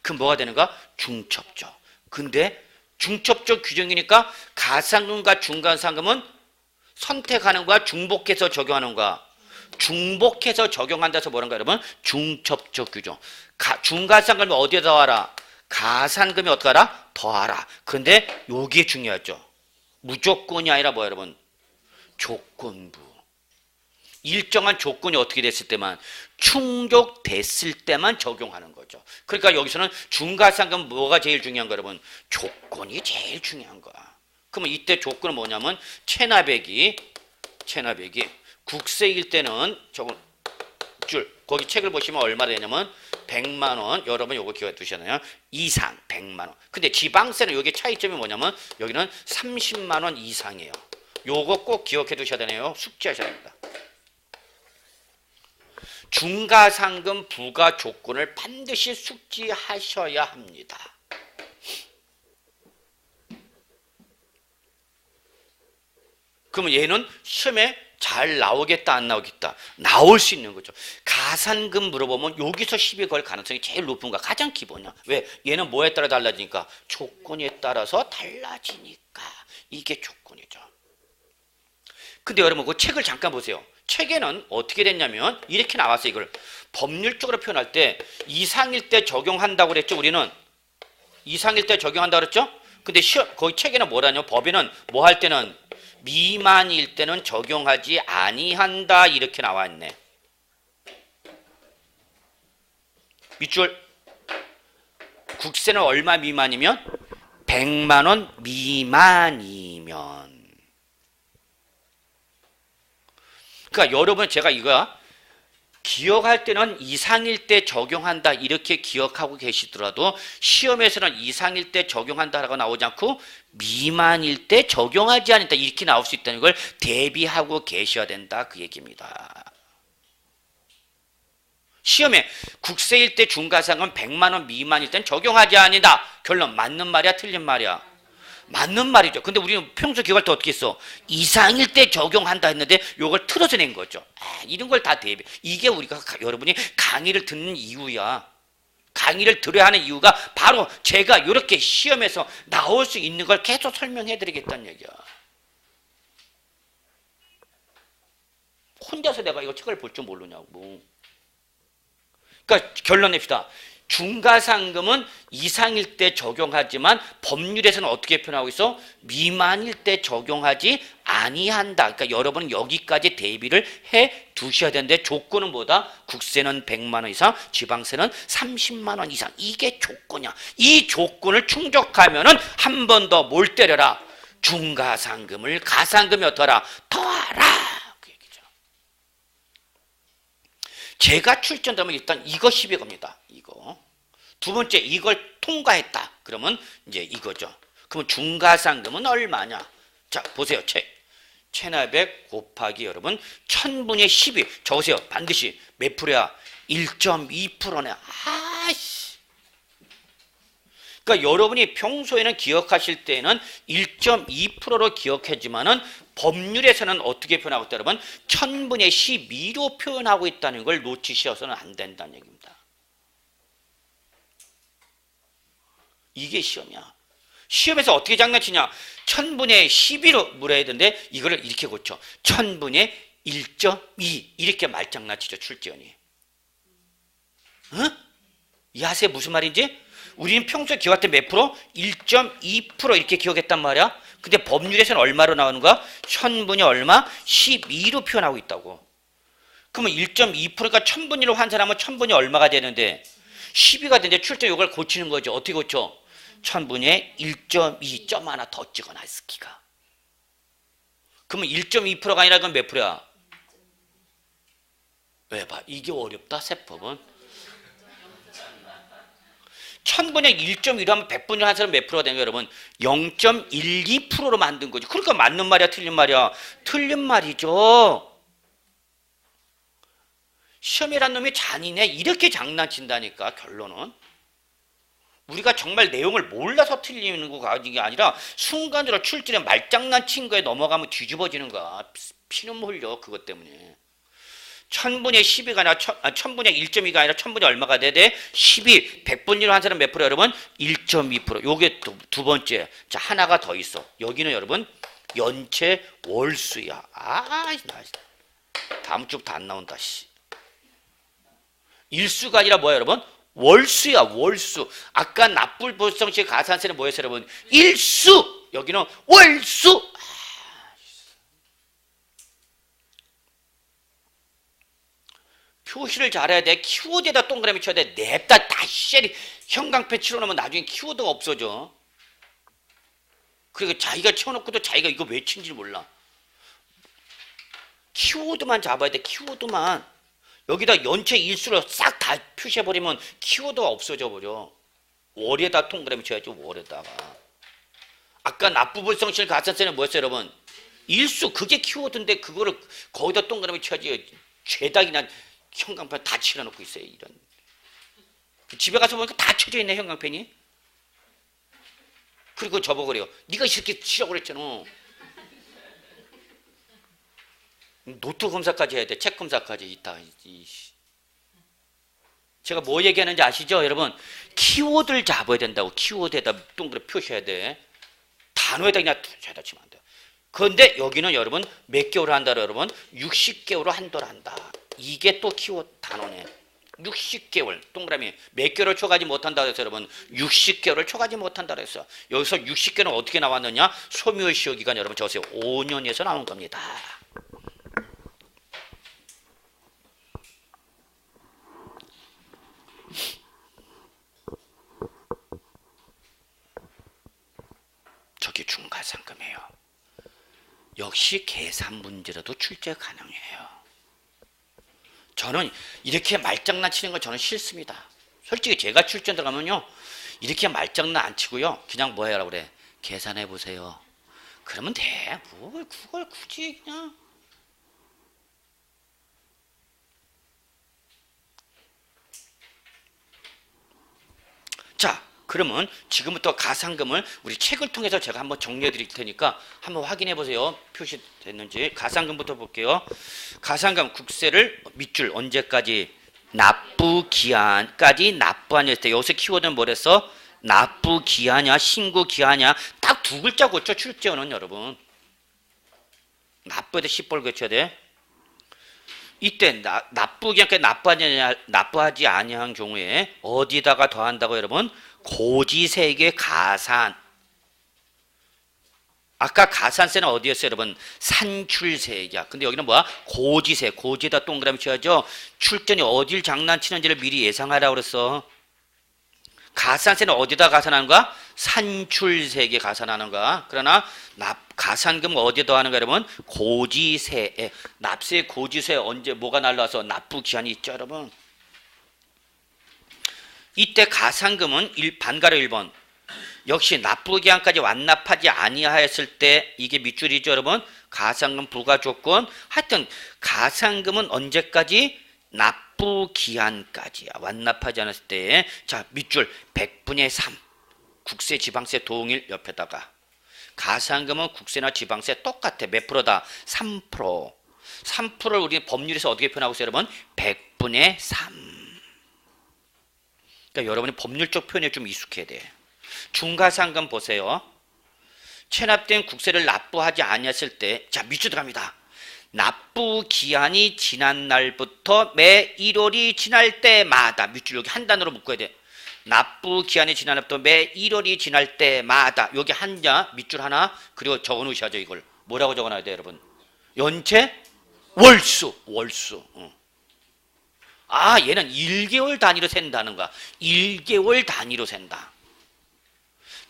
그럼 뭐가 되는가? 중첩적. 근데 중첩적 규정이니까 가산금과 중가산금은 선택하는 거야? 중복해서 적용하는 거야? 중복해서 적용한다서 뭐란가 여러분? 중첩적 규정. 중가산금을 어디에 더하라? 가산금이 어떻게 하라? 더하라. 근데 요게 중요하죠. 무조건이 아니라 뭐야 여러분? 조건부. 일정한 조건이 어떻게 됐을 때만 충족됐을 때만 적용하는 거죠. 그러니까 여기서는 중가산금 뭐가 제일 중요한 거야 여러분? 조건이 제일 중요한 거야. 그러면 이때 조건은 뭐냐면 체납액이 국세일 때는 저건 거기 책을 보시면 얼마 되냐면 100만 원. 여러분 요거 기억해 두시잖아요. 이상 100만 원. 근데 지방세는 여기 차이점이 뭐냐면 여기는 30만 원 이상이에요. 요거 꼭 기억해 두셔야 되네요. 숙지하셔야 됩니다. 중가상금 부과 조건을 반드시 숙지하셔야 합니다. 그러면 얘는 시험에 잘 나오겠다 안 나오겠다? 나올 수 있는 거죠. 가산금 물어보면 여기서 시비 걸 가능성이 제일 높은 거야. 가장 기본이야. 왜? 얘는 뭐에 따라 달라지니까? 조건에 따라서 달라지니까. 이게 조건이죠. 근데 여러분 그 책을 잠깐 보세요. 책에는 어떻게 됐냐면 이렇게 나왔어요. 이걸 법률적으로 표현할 때 이상일 때 적용한다고 그랬죠. 우리는 이상일 때 적용한다고 그랬죠. 근데 거기 책에는 뭐라냐? 법에는 뭐 할 때는 미만일 때는 적용하지 아니한다 이렇게 나와 있네. 밑줄 국세는 얼마 미만이면? 100만 원 미만이면. 그러니까 여러분 제가 이거 기억할 때는 이상일 때 적용한다 이렇게 기억하고 계시더라도 시험에서는 이상일 때 적용한다라고 나오지 않고 미만일 때 적용하지 않는다 이렇게 나올 수 있다는 걸 대비하고 계셔야 된다 그 얘기입니다. 시험에 국세일 때 중과상은 100만 원 미만일 땐 적용하지 않는다. 결론 맞는 말이야 틀린 말이야? 맞는 말이죠. 근데 우리는 평소 기억할 때 어떻게 했어? 이상일 때 적용한다 했는데 요걸 틀어서 낸 거죠. 이런 걸 다 대비. 이게 우리가 여러분이 강의를 듣는 이유야. 강의를 들어야 하는 이유가 바로 제가 이렇게 시험에서 나올 수 있는 걸 계속 설명해 드리겠다는 얘기야. 혼자서 내가 이거 책을 볼 줄 모르냐고. 그러니까 결론 냅시다. 중과상금은 이상일 때 적용하지만 법률에서는 어떻게 표현하고 있어? 미만일 때 적용하지 아니한다. 그러니까 여러분은 여기까지 대비를 해 두셔야 되는데 조건은 뭐다? 국세는 100만 원 이상, 지방세는 30만 원 이상. 이게 조건이야. 이 조건을 충족하면은 한 번 더 뭘 때려라? 중과상금을 가상금이 어떠라? 더하라. 제가 출전되면 일단 이거 시비 겁니다. 이거. 두 번째 이걸 통과했다. 그러면 이제 이거죠. 그러면 중과상금은 얼마냐? 자 보세요. 체납액 곱하기 여러분 1000분의 12. 적으세요. 반드시 몇 프로야? 1.2%네. 아씨. 그러니까 여러분이 평소에는 기억하실 때는 1.2%로 기억하지만은 법률에서는 어떻게 표현하고 있다 여러분? 1000분의 12로 표현하고 있다는 걸 놓치셔서는 안 된다는 얘기입니다. 이게 시험이야. 시험에서 어떻게 장난치냐? 1000분의 12로 물어야 되는데 이거를 이렇게 고쳐. 1000분의 1.2 이렇게 말장난치죠. 출제원이. 응? 이해하세요? 무슨 말인지? 우리는 평소에 기억할 때 몇 프로? 1.2% 이렇게 기억했단 말이야. 근데 법률에서는 얼마로 나오는 거야? 1000분이 얼마? 12로 표현하고 있다고. 그러면 1.2%가 1000분위로 환산하면 1000분이 얼마가 되는데 12가 되는데 출제 이걸 고치는 거죠. 어떻게 고쳐? 1000분의 1.2 점 하나 더 찍어놔 스키가. 그러면 1.2%가 아니라 그건 몇 프로야? 왜 봐? 이게 어렵다 세법은. 1000분의 1.1로 하면 100분의 한 사람 몇 프로가 되는 거예요 여러분? 0.12%로 만든 거죠. 그러니까 맞는 말이야 틀린 말이야? 틀린 말이죠. 시험이란 놈이 잔인해. 이렇게 장난친다니까 결론은. 우리가 정말 내용을 몰라서 틀리는 거가 아니라 순간적으로 출제에 말장난친 거에 넘어가면 뒤집어지는 거야. 피는 흘려 그것 때문에. 1000분의 12가 아니라 1000분의 1.2가 아니라 1000분의 얼마가 돼? 12. 100분위로 한 사람 몇 프로 여러분? 1.2%. 요게 두 번째. 자, 하나가 더 있어. 여기는 여러분 연체 월수야. 다음 주부터 안 나온다. 씨. 일수가 아니라 뭐야 여러분? 월수야. 월수. 아까 납불보성시 가산세는 뭐였어요 여러분? 일수. 여기는 월수. 표시를 잘해야 돼. 키워드에다 동그라미 쳐야 돼. 냅다 다시 형광펜 치워놓으면 나중에 키워드가 없어져. 그리고 자기가 치워놓고도 자기가 이거 왜 친지 몰라. 키워드만 잡아야 돼. 키워드만. 여기다 연체 일수로 싹 다 표시해버리면 키워드가 없어져 버려. 월에다 동그라미 쳐야지. 월에다가. 아까 납부불성실 가산세는 뭐였어요 여러분? 일수. 그게 키워드인데 그거를 거기다 동그라미 쳐야지. 죄다 그냥 형광펜 다 칠해놓고 있어요. 이런. 집에 가서 보니까 다 쳐져 있네 형광펜이. 그리고 저보고 그래요. 네가 이렇게 치라고 그랬잖아. 노트 검사까지 해야 돼. 책 검사까지 있다. 제가 뭐 얘기하는지 아시죠 여러분? 키워드를 잡아야 된다고. 키워드에다 동그랗게 표시해야 돼. 단어에다 그냥 죄다 치면 안 돼요. 그런데 여기는 여러분 몇 개월 한다로 여러분? 60개월로 한도를 한다. 이게 또 키워드 단어네. 60개월 동그라미 몇 개월을 초과하지 못한다 그래서 여러분 60개월을 초과하지 못한다 그랬어. 여기서 60개월은 어떻게 나왔느냐? 소멸시효기간 여러분 적으세요. 5년에서 나온 겁니다. 가산금이에요. 역시 계산 문제라도 출제 가능해요. 저는 이렇게 말장난 치는 거 저는 싫습니다. 솔직히 제가 출전 들어가면요, 이렇게 말장난 안 치고요, 그냥 뭐 해라고 그래, 계산해 보세요. 그러면 돼. 뭘 그걸 굳이 그냥. 자, 그러면 지금부터 가산금을 우리 책을 통해서 제가 한번 정리해 드릴 테니까 한번 확인해 보세요. 표시됐는지. 가산금부터 볼게요. 가산금 국세를 밑줄 언제까지? 납부 기한까지 납부하냐 때, 여기서 키워드는 뭐랬어? 납부 기한이야, 신고 기한이야. 딱 두 글자 고쳐, 출제어는. 여러분, 납부에도 10벌 고쳐야 돼. 이때 납부 기한까지 납부하지 아니한 경우에 어디다가 더한다고? 여러분, 고지세액의 가산. 아까 가산세는 어디였어요? 여러분, 산출세액이야. 근데 여기는 뭐야? 고지세. 고지에다 동그라미 쳐야죠. 출전이 어딜 장난치는지를 미리 예상하라고 그랬어. 가산세는 어디다 가산하는 거야? 산출세액에 가산하는 거야. 그러나 가산금 어디에 더하는 거야? 여러분, 고지세에. 납세 고지세 언제 뭐가 날라와서 납부 기한이 있죠, 여러분. 이때 가산금은 반가로 1번. 역시 납부 기한까지 완납하지 아니하였을 때, 이게 밑줄이죠, 여러분. 가산금 부과 조건. 하여튼 가산금은 언제까지? 납부 기한까지야. 완납하지 않았을 때. 자, 밑줄 100분의 3. 국세 지방세 동일 옆에다가. 가산금은 국세나 지방세 똑같아. 몇 프로다? 3%. 3%를 우리 법률에서 어떻게 표현하고 있어요, 여러분? 100분의 3. 그러니까 여러분이 법률적 표현에 좀 익숙해야 돼. 중가산금 보세요. 체납된 국세를 납부하지 아니했을 때, 자, 밑줄 들어갑니다. 납부 기한이 지난 날부터 매 1월이 지날 때마다, 밑줄 여기 한 단어로 묶어야 돼. 납부 기한이 지난 날부터 매 1월이 지날 때마다. 여기 한자 밑줄 하나, 그리고 적어 놓으셔야죠. 이걸 뭐라고 적어 놔야 돼, 여러분? 연체 월수. 아, 얘는 1개월 단위로 센다는 거야. 1개월 단위로 센다.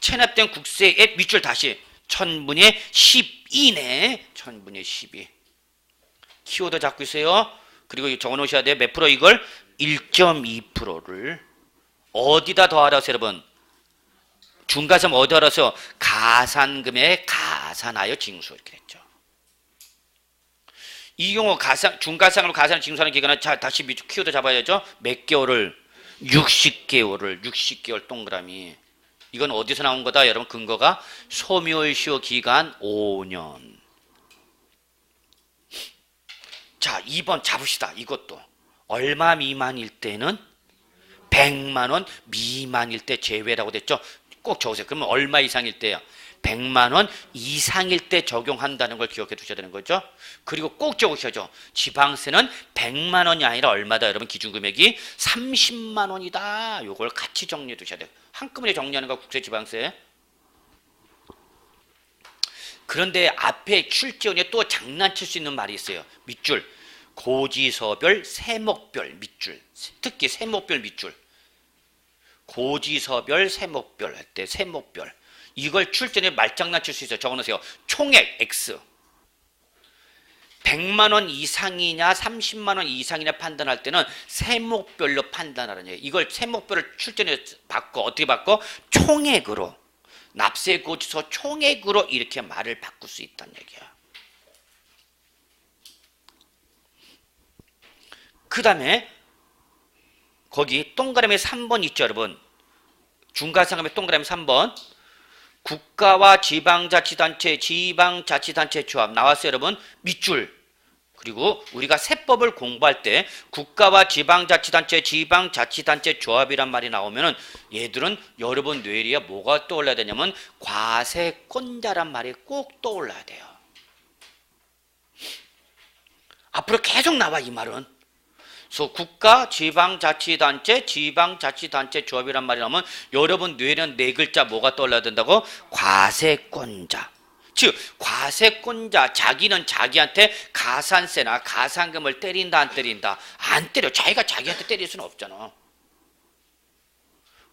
체납된 국세의 밑줄 다시 1000분의 12네. 1000분의 12. 키워드 잡고 있어요. 그리고 적어 놓으셔야 돼요. 몇 프로? 이걸 1.2%를 어디다 더하라서, 여러분? 중가산 어디 더하라서? 가산금에 가산하여 징수. 이렇게 했죠. 이 경우 중가산으로 가산을 징수하는 기간은, 자, 다시 밑줄 키워드 잡아야죠. 몇 개월을? 60개월 동그라미. 이건 어디서 나온 거다? 여러분, 근거가 소멸시효 기간 5년. 자, 2번 잡읍시다. 이것도 얼마 미만일 때는 100만 원 미만일 때 제외라고 됐죠. 꼭 적으세요. 그러면 얼마 이상일 때야? 100만 원 이상일 때 적용한다는 걸 기억해 두셔야 되는 거죠. 그리고 꼭 적으셔야죠. 지방세는 100만 원이 아니라 얼마다? 여러분, 기준금액이 30만 원이다. 이걸 같이 정리해 두셔야 돼요. 한꺼번에 정리하는 거 국세 지방세. 그런데 앞에 출제원에 또 장난칠 수 있는 말이 있어요. 밑줄 고지서별 세목별 밑줄. 특히 세목별 밑줄. 고지서별 세목별 할 때 세목별. 이걸 출제원에 말장난칠 수 있어요. 적어놓으세요. 총액 X. 100만 원 이상이냐 30만 원 이상이냐 판단할 때는 세목별로 판단하라는 얘기예요. 이걸 세목별을 출제원에 바꿔. 어떻게 바꿔? 총액으로. 납세고지서 총액으로 이렇게 말을 바꿀 수 있다는 얘기야. 그 다음에 거기 동그라미 3번 있죠, 여러분. 중가상금의 동그라미 3번. 국가와 지방자치단체 조합 나왔어요, 여러분. 밑줄. 그리고 우리가 세법을 공부할 때 국가와 지방자치단체 조합이란 말이 나오면은 얘들은 여러분 뇌리에 뭐가 떠올라야 되냐면 과세권자란 말이 꼭 떠올라야 돼요. 앞으로 계속 나와, 이 말은. 그래서 국가, 지방자치단체 조합이란 말이 나오면 여러분 뇌는 네 글자 뭐가 떠올라야 된다고? 과세권자. 즉 과세권자, 자기는 자기한테 가산세나 가산금을 때린다 안 때린다? 안 때려. 자기가 자기한테 때릴 수는 없잖아.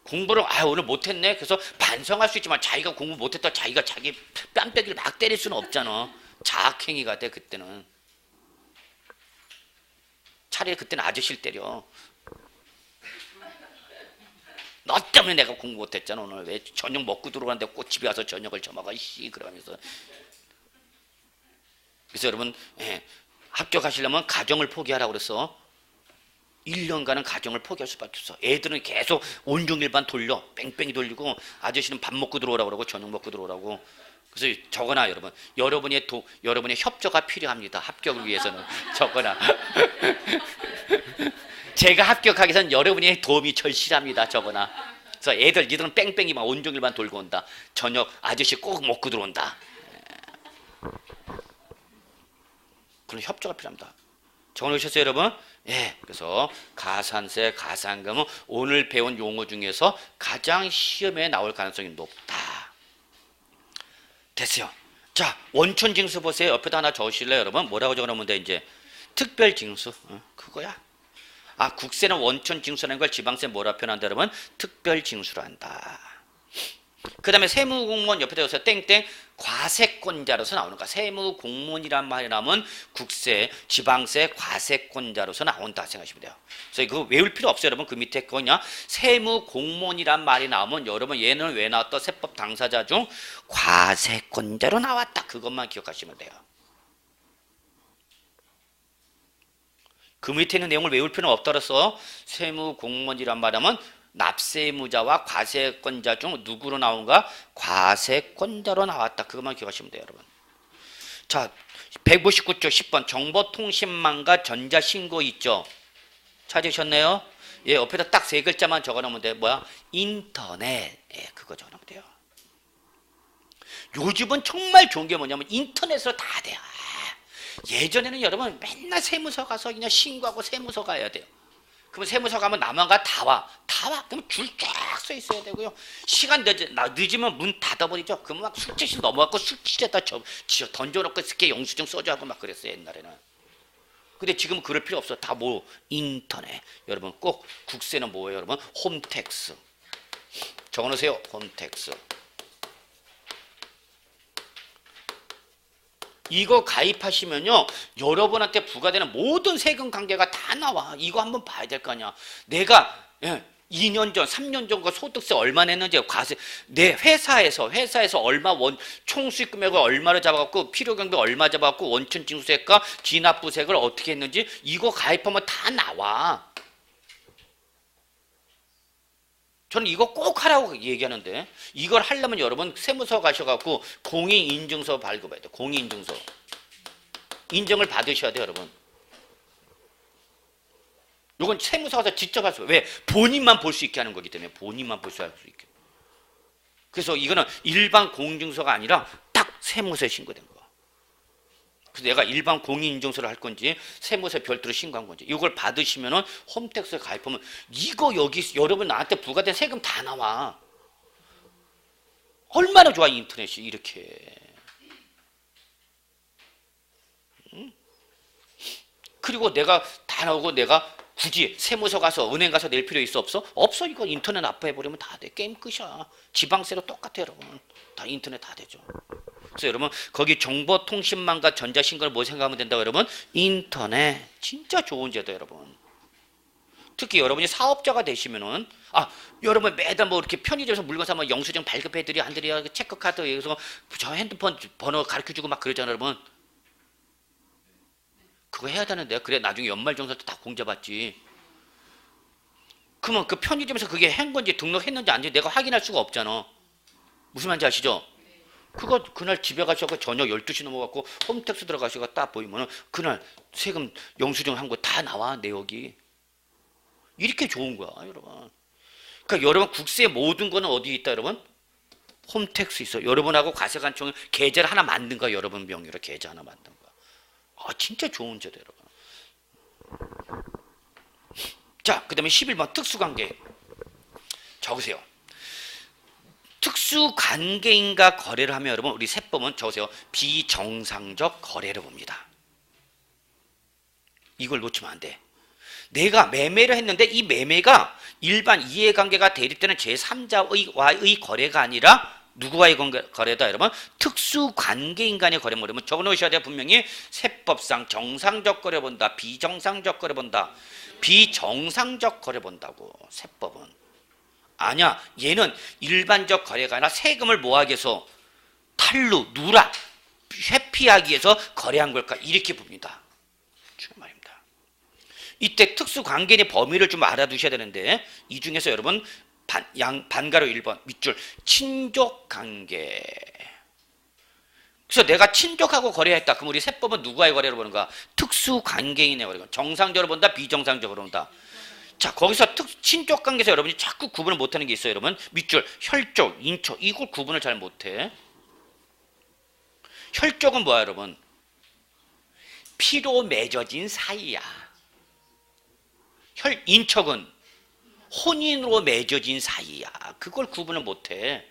공부를 오늘 못했네. 그래서 반성할 수 있지만 자기가 공부 못했다 자기가 자기 뺨때기를 막 때릴 수는 없잖아. 자학행위가 돼 그때는. 차라리 그때는 아저씨를 때려. 너 때문에 내가 공부 못했잖아. 오늘 왜 저녁 먹고 들어갔는데 꼭 집에 와서 저녁을 처먹어 씨 그러면서. 그래서 여러분 합격하시려면 가정을 포기하라고 그랬어. 1년간은 가정을 포기할 수밖에 없어. 애들은 계속 온종일반 돌려 뺑뺑이 돌리고 아저씨는 밥 먹고 들어오라고 그러고 저녁 먹고 들어오라고. 그래서 적어놔 여러분. 여러분의 협조가 필요합니다. 합격을 위해서는 적어놔. 제가 합격하기 위해서는 여러분의 도움이 절실합니다. 적어놔. 그래서 니들은 뺑뺑이 막 온종일반 돌고 온다. 저녁 아저씨 꼭 먹고 들어온다. 그런 협조가 필요합니다. 적어놓으셨어요 여러분? 그래서 가산세, 가산금은 오늘 배운 용어 중에서 가장 시험에 나올 가능성이 높다. 됐어요. 자, 원천징수 보세요. 옆에다 하나 적으실래요 여러분? 뭐라고 적어놓으면 돼 이제? 특별징수. 그거야. 국세는 원천징수라는 걸 지방세 뭐라 표현한다 여러분? 특별징수로 한다. 그 다음에 세무공무원 옆에다 여기서 땡땡 과세권자로서 나오는 거야. 세무공무원이란 말이 나오면 국세, 지방세, 과세권자로서 나온다 생각하시면 돼요. 그래서 이거 외울 필요 없어요 여러분. 그 밑에 거냐 세무공무원이란 말이 나오면 여러분 얘는 왜 나왔다? 세법 당사자 중 과세권자로 나왔다. 그것만 기억하시면 돼요. 그 밑에 있는 내용을 외울 필요는 없다 그래서 세무공무원이란 말하면 납세의무자와 과세권자 중 누구로 나온가? 과세권자로 나왔다. 그것만 기억하시면 돼요 여러분. 자 159조 10번 정보통신망과 전자신고 있죠. 찾으셨네요? 옆에다 딱 세 글자만 적어놓으면 돼요. 뭐야? 인터넷. 그거 적어놓으면 돼요. 요즘은 정말 좋은 게 뭐냐면 인터넷으로 다 돼요. 예전에는 여러분 맨날 세무서 가서 그냥 신고하고 세무서 가야 돼요. 그러면 세무서 가면 남한가 다 와. 그럼 줄 쫙 서 있어야 되고요. 시간 늦으면 문 닫아버리죠. 그러면 막 술집실 넘어가고 술집에다 던져놓고 이렇게 영수증 써줘 하고 막 그랬어요 옛날에는. 근데 지금은 그럴 필요 없어. 다 인터넷. 여러분 꼭 국세는 뭐예요 여러분? 홈택스. 적어놓으세요. 홈택스. 이거 가입하시면요 여러분한테 부과되는 모든 세금 관계가 다 나와. 이거 한번 봐야 될 거 아니야. 내가 2년 전 3년 전 거 소득세 얼마 냈는지 과세 내 회사에서 얼마 총수익 금액을 얼마를 잡아갖고 필요경비 얼마 잡아갖고 원천징수세과 기납부세를 어떻게 했는지 이거 가입하면 다 나와. 저는 이거 꼭 하라고 얘기하는데 이걸 하려면 여러분 세무서 가셔갖고 공인인증서 발급해야 돼요. 공인인증서 인정을 받으셔야 돼요 여러분. 이건 세무서 가서 직접 할 수. 왜? 본인만 볼 수 있게 하는 거기 때문에 본인만 볼 수 있게. 그래서 이거는 일반 공인증서가 아니라 딱 세무서에 신고된 거. 그래서 내가 일반 공인인증서를 할 건지 세무서에 별도로 신고한 건지 이걸 받으시면은 홈택스에 가입하면 이거 여기 여러분 나한테 부과된 세금 다 나와. 얼마나 좋아 인터넷이 이렇게. 그리고 내가 다 나오고 내가 굳이 세무서 가서 은행 가서 낼 필요 있어 없어? 없어. 이거 인터넷 납부해버리면 다 돼. 게임 끝이야. 지방세로 똑같아 여러분. 다 인터넷 다 되죠. 그래서 여러분 거기 정보통신망과 전자신고를 뭐 생각하면 된다고 여러분? 인터넷. 진짜 좋은 제도 여러분. 특히 여러분이 사업자가 되시면은 여러분 매달 뭐 이렇게 편의점에서 물건 사면 영수증 발급해드려 안 드려 체크카드 여기서 저 핸드폰 번호 가르쳐주고 막 그러잖아요 여러분. 그거 해야 되는데 그래 나중에 연말정산 때 다 공제받지. 그러면 그 편의점에서 그게 한 건지 등록했는지 아닌지 내가 확인할 수가 없잖아. 무슨 말인지 아시죠? 그거 그날 집에 가셔서 저녁 12시 넘어갖고 홈택스 들어가셔서 딱 보이면은 그날 세금 영수증 한 거 다 나와 내역이. 이렇게 좋은 거야 여러분. 그러니까 여러분 국세의 모든 거는 어디에 있다 여러분? 홈택스 있어. 여러분하고 과세관청 계좌를 하나 만든 거야. 여러분 명의로 계좌 하나 만든 거야. 진짜 좋은 제도 여러분. 자, 그 다음에 11번 특수관계 적으세요. 특수관계인과 거래를 하면 여러분 우리 세법은 적으세요. 비정상적 거래를 봅니다. 이걸 놓치면 안 돼. 내가 매매를 했는데 이 매매가 일반 이해관계가 대립되는 제3자와의 거래가 아니라 누구와의 거래다 여러분? 특수관계인 간의 거래. 뭐냐면 적어놓으셔야 돼요. 분명히 세법상 정상적 거래 본다, 비정상적 거래 본다. 비정상적 거래 본다고. 세법은 아니야, 얘는 일반적 거래가 아니라 세금을 뭐하기 위해서, 탈루, 누락, 회피하기 위해서 거래한 걸까, 이렇게 봅니다. 말입니다. 이때 특수관계인의 범위를 좀 알아두셔야 되는데, 이 중에서 여러분 반가로 1번 밑줄 친족관계. 그래서 내가 친족하고 거래했다. 그럼 우리 세법은 누구와의 거래로 보는 거야? 특수관계인의 거래. 정상적으로 본다, 비정상적으로 본다. 자, 거기서 친족관계에서 여러분이 자꾸 구분을 못하는 게 있어요. 여러분 밑줄 혈족, 인척, 이걸 구분을 잘 못해. 혈족은 뭐야 여러분? 피로 맺어진 사이야. 인척은 혼인으로 맺어진 사이야. 그걸 구분을 못해.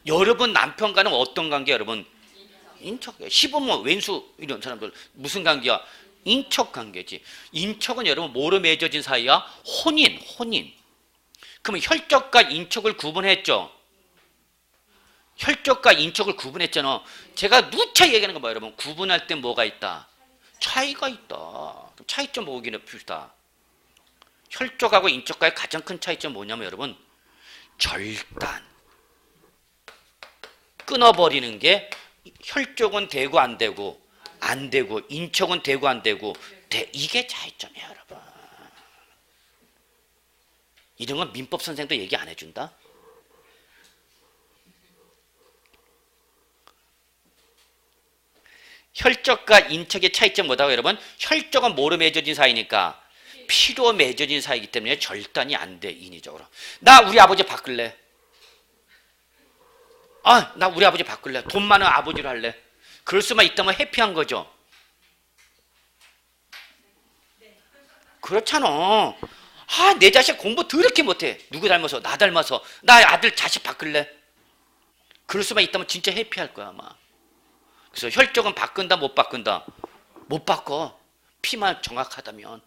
여러분 남편과는 어떤 관계야 여러분? 인척이야. 시부모, 왼수 이런 사람들 무슨 관계야? 인척 관계지. 인척은 여러분 뭐로 맺어진 사이야? 혼인. 그러면 혈족과 인척을 구분했죠? 혈족과 인척을 구분했잖아. 제가 누차 얘기하는 거 뭐야 여러분? 구분할 때 뭐가 있다? 차이가 있다. 차이점 보기는 봅시다. 혈족하고 인척과의 가장 큰 차이점 뭐냐면 여러분, 절단. 끊어버리는 게, 혈족은 되고 안 되고, 인척은 되고 안 되고, 이게 차이점이에요 여러분. 이런 건 민법 선생도 얘기 안 해준다. 혈족과 인척의 차이점 뭐다고 여러분? 혈족은 뭐로 맺어진 사이니까? 피로 맺어진 사이이기 때문에 절단이 안 돼. 인위적으로. 나 우리 아버지 바꿀래. 나 우리 아버지 바꿀래. 돈 많은 아버지로 할래. 그럴 수만 있다면 해피한 거죠. 그렇잖아. 내 자식 공부 더럽게 못해. 누구 닮아서? 나 닮아서. 나 아들 자식 바꿀래. 그럴 수만 있다면 진짜 해피할 거야 아마. 그래서 혈족은 바꾼다 못 바꾼다? 못 바꿔. 피만 정확하다면.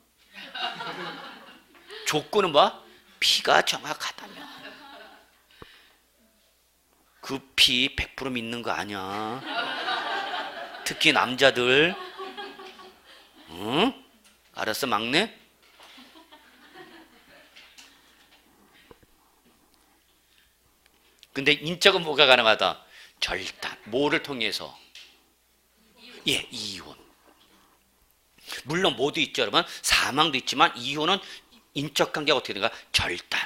조건은 뭐야? 피가 정확하다면. 그 피 100% 믿는 거 아니야. 특히 남자들. 응? 알았어 막내? 근데 인적은 뭐가 가능하다? 절단. 뭐를 통해서? 예, 이혼. 물론 모두 있죠 여러분. 사망도 있지만 이혼은 인적관계가 어떻게 되는가? 절단.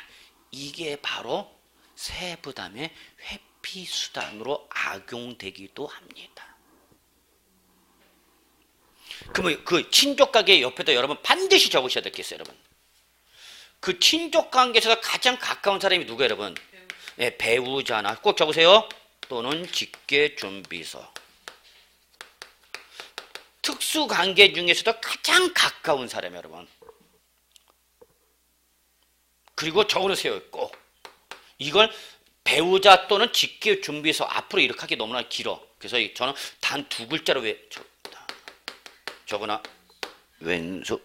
이게 바로 세부담의 회피수단으로 악용되기도 합니다. 그러면 그 친족관계 옆에다 여러분 반드시 적으셔야 될 게 있어요 여러분. 그 친족관계에서 가장 가까운 사람이 누구예요 여러분? 네, 배우자나 꼭 적으세요. 또는 직계준비서. 특수관계 중에서도 가장 가까운 사람 여러분. 그리고 적어놓으세요 꼭. 이걸 배우자 또는 직계준비서. 앞으로 이렇게 하기 너무나 길어. 그래서 저는 단 2글자로 적어놔. 왼수.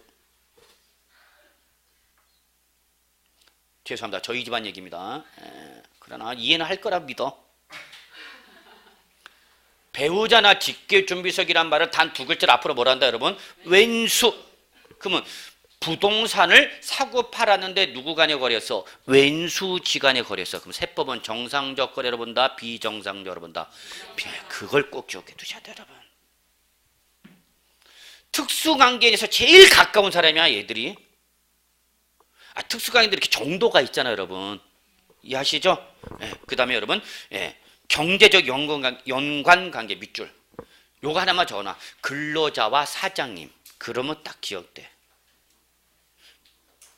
죄송합니다. 저희 집안 얘기입니다. 그러나 이해는 할 거라 믿어. 배우자나 직계준비석이란 말을 단 2글자로 앞으로 뭐라 한다 여러분? 왼수. 그러면 부동산을 사고 팔았는데 누구 간의 거래였어? 왼수지간의 거래였어. 그럼 세법은 정상적 거래로 본다, 비정상적으로 본다. 그걸 꼭 기억해 두셔야 돼요 여러분. 특수관계에서 제일 가까운 사람이야 얘들이. 특수관계들이 이렇게 정도가 있잖아요 여러분. 이해하시죠? 그 다음에 여러분 경제적 연관관계 밑줄. 요거 하나만 적어놔. 근로자와 사장님. 그러면 딱 기억돼.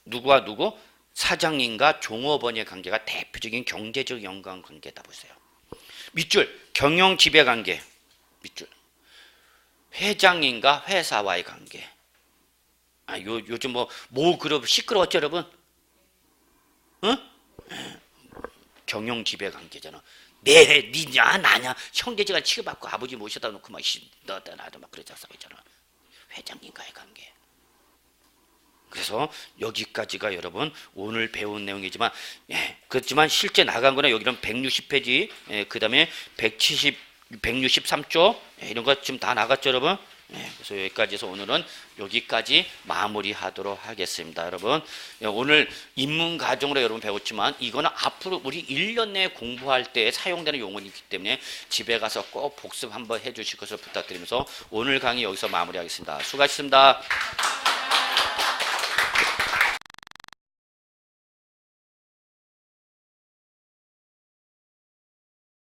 누구와 누구? 사장님과 종업원의 관계가 대표적인 경제적 연관관계다 보세요. 밑줄 경영지배관계. 밑줄 회장님과 회사와의 관계. 요즘 모 그룹 시끄러웠죠 여러분? 응? 경영지배관계잖아. 니냐 나냐 형제지간 취급받고 아버지 모셔다 놓고 나도 막 그러자 싸우잖아. 회장님과의 관계. 그래서 여기까지가 여러분 오늘 배운 내용이지만, 그렇지만 실제 나간 거는 여기는 160페이지, 그 다음에 163조, 이런 거 지금 다 나갔죠, 여러분? 그래서 여기까지 해서 오늘은 여기까지 마무리하도록 하겠습니다, 여러분. 오늘 입문 과정으로 여러분 배웠지만 이거는 앞으로 우리 1년 내에 공부할 때 사용되는 용어이기 때문에 집에 가서 꼭 복습 한번 해주실 것을 부탁드리면서 오늘 강의 여기서 마무리하겠습니다. 수고하셨습니다.